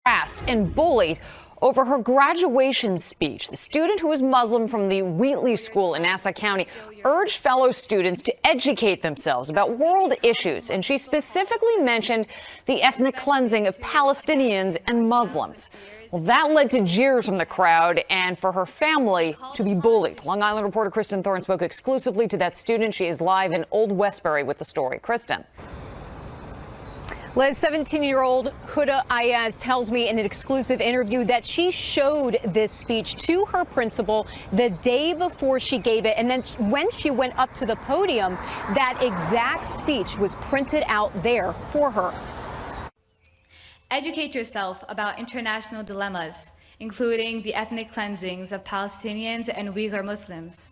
harassed and bullied over her graduation speech. The student, who is Muslim from the Wheatley School in Nassau County, urged fellow students to educate themselves about world issues, and she specifically mentioned the ethnic cleansing of Palestinians and Muslims. Well, that led to jeers from the crowd and for her family to be bullied. Long Island reporter Kristen Thorne spoke exclusively to that student. She is live in Old Westbury with the story. Kristen. Liz, 17-year-old Huda Ayaz tells me in an exclusive interview that she showed this speech to her principal the day before she gave it. And then when she went up to the podium, that exact speech was printed out there for her. Educate yourself about international dilemmas, including the ethnic cleansings of Palestinians and Uyghur Muslims.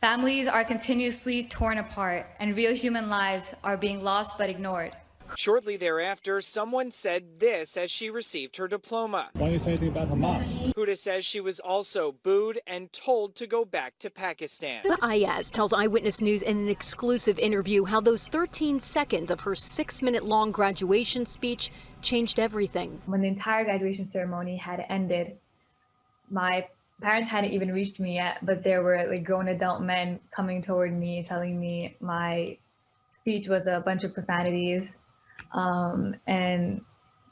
Families are continuously torn apart, and real human lives are being lost but ignored. Shortly thereafter, someone said this as she received her diploma. Why don't you say anything about Hamas? Huda says she was also booed and told to go back to Pakistan. Ayaz tells Eyewitness News in an exclusive interview how those 13 seconds of her 6-minute-long graduation speech changed everything. When the entire graduation ceremony had ended, my parents hadn't even reached me yet, but there were like grown adult men coming toward me, telling me my speech was a bunch of profanities. And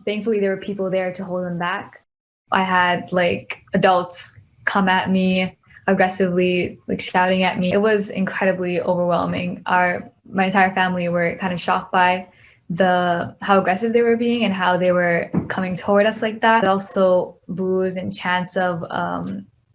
thankfully there were people there to hold them back. I had like adults come at me aggressively, like shouting at me. It was incredibly overwhelming. My entire family were kind of shocked by how aggressive they were being and how they were coming toward us like that. Also boos and chants of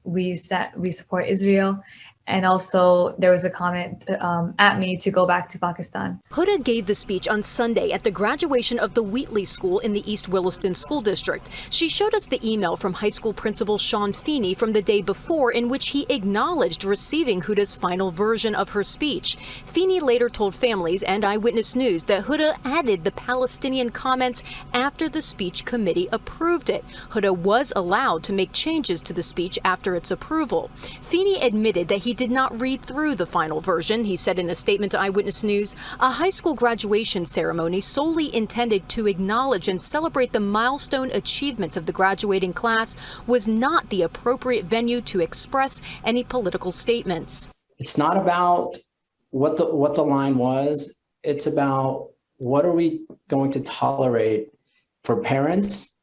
we support Israel. And also there was a comment at me to go back to Pakistan. Huda gave the speech on Sunday at the graduation of the Wheatley School in the East Williston School District. She showed us the email from high school principal Sean Feeney from the day before, in which he acknowledged receiving Huda's final version of her speech. Feeney later told families and Eyewitness News that Huda added the Palestinian comments after the speech committee approved it. Huda was allowed to make changes to the speech after its approval. Feeney admitted that he did not read through the final version. He said in a statement to Eyewitness News, a high school graduation ceremony solely intended to acknowledge and celebrate the milestone achievements of the graduating class was not the appropriate venue to express any political statements. It's not about what the line was. It's about what are we going to tolerate for parents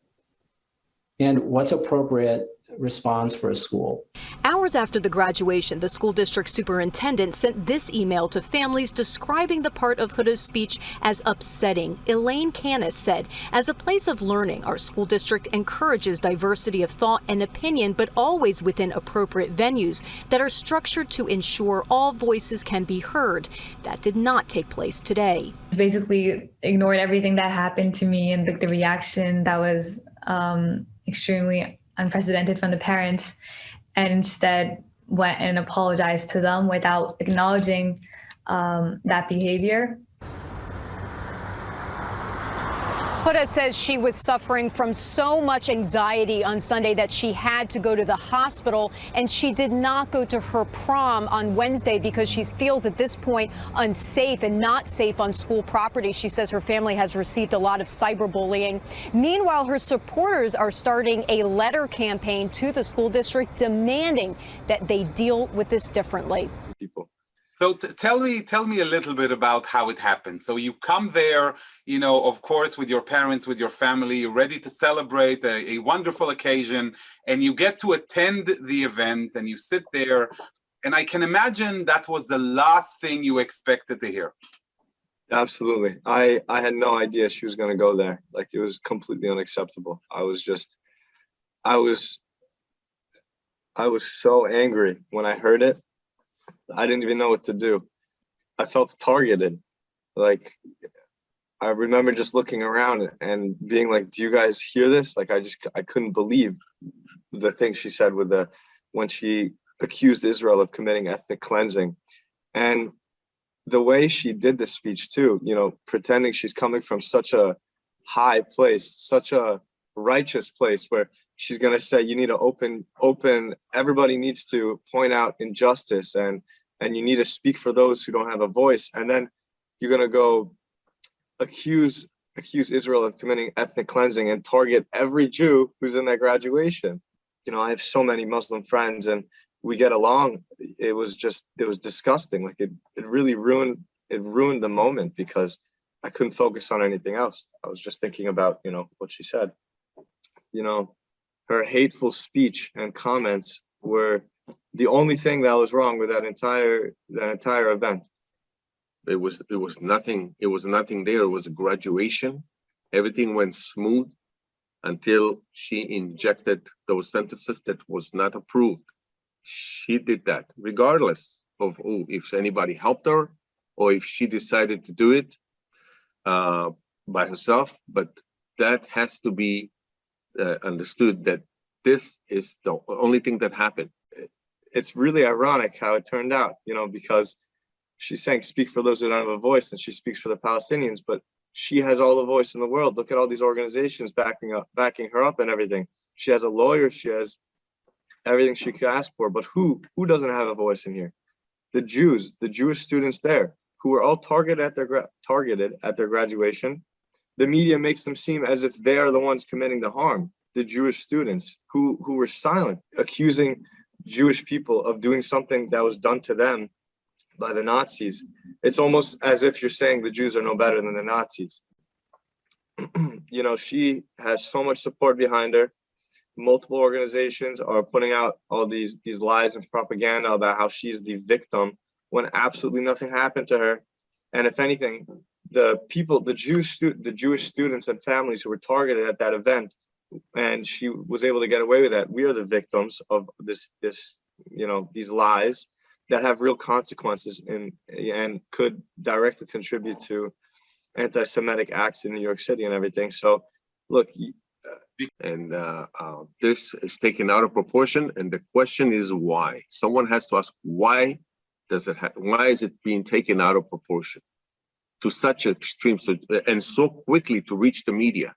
and what's appropriate response for a school. Hours after the graduation, the school district superintendent sent this email to families describing the part of Huda's speech as upsetting. Elaine Canis said, as a place of learning, our school district encourages diversity of thought and opinion, but always within appropriate venues that are structured to ensure all voices can be heard. That did not take place today. Basically ignored everything that happened to me, and the reaction that was extremely unprecedented from the parents, and instead went and apologized to them without acknowledging that behavior. Huda says she was suffering from so much anxiety on Sunday that she had to go to the hospital, and she did not go to her prom on Wednesday because she feels at this point unsafe and not safe on school property. She says her family has received a lot of cyberbullying. Meanwhile, her supporters are starting a letter campaign to the school district demanding that they deal with this differently. So tell me a little bit about how it happened. So you come there, you know, of course, with your parents, with your family, you're ready to celebrate a wonderful occasion, and you get to attend the event and you sit there. And I can imagine that was the last thing you expected to hear. Absolutely. I had no idea she was going to go there. Like, it was completely unacceptable. I was so angry when I heard it. I didn't even know what to do. I felt targeted. Like, I remember just looking around and being like, do you guys hear this? Like, I couldn't believe the thing she said when she accused Israel of committing ethnic cleansing. And the way she did this speech too, you know, pretending she's coming from such a high place, such a righteous place, where she's going to say, you need to open, everybody needs to point out injustice, and you need to speak for those who don't have a voice. And then you're going to go accuse accuse Israel of committing ethnic cleansing and target every Jew who's in that graduation. You know, I have so many Muslim friends and we get along. It was disgusting. Like it really ruined the moment because I couldn't focus on anything else. I was just thinking about, you know, what she said. You know, her hateful speech and comments were the only thing that was wrong with that entire event. It was nothing. It was nothing there. It was a graduation. Everything went smooth until she injected those sentences that was not approved. She did that regardless of if anybody helped her or if she decided to do it by herself. But that has to be understood that this is the only thing that happened. It's really ironic how it turned out, you know, because she's saying speak for those who don't have a voice, and she speaks for the Palestinians, but she has all the voice in the world. Look at all these organizations backing her up and everything. She has a lawyer, she has everything she could ask for, but who doesn't have a voice in here? The Jews, the Jewish students there, who were all targeted at their graduation. The media makes them seem as if they are the ones committing the harm. The Jewish students who were silent, accusing Jewish people of doing something that was done to them by the Nazis. It's almost as if you're saying the Jews are no better than the Nazis. You know, she has so much support behind her. Multiple organizations are putting out all these lies and propaganda about how she's the victim when absolutely nothing happened to her. And if anything, the Jewish students and families who were targeted at that event, and she was able to get away with that. We are the victims of this, you know, these lies that have real consequences and could directly contribute to anti-Semitic acts in New York City and everything. So, look. And this is taken out of proportion, and the question is why. Someone has to ask why is it being taken out of proportion to such extreme and so quickly to reach the media?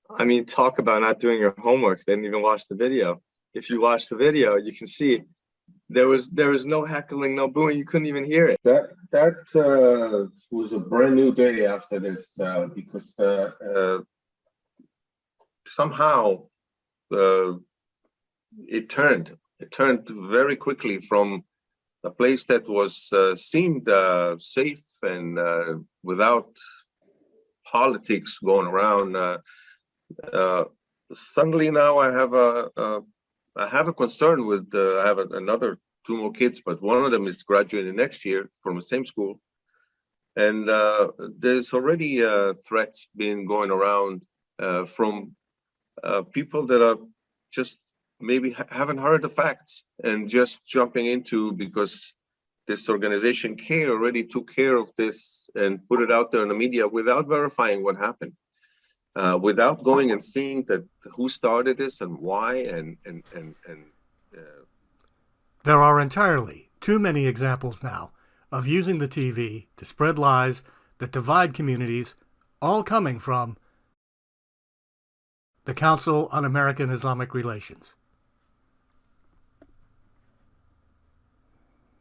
I mean, talk about not doing your homework. They didn't even watch the video. If you watch the video, you can see there was no heckling, no booing. You couldn't even hear it. That was a brand new day after this because somehow it turned very quickly from a place that was seemed safe and without politics going around. Suddenly now I have a concern with I have another two more kids, but one of them is graduating next year from the same school, and there's already threats being going around from people that are just maybe haven't heard the facts and just jumping into because this organization CAIR already took care of this and put it out there in the media without verifying what happened. Without going and seeing that who started this and why and There are entirely too many examples now of using the TV to spread lies that divide communities, all coming from the Council on American Islamic Relations.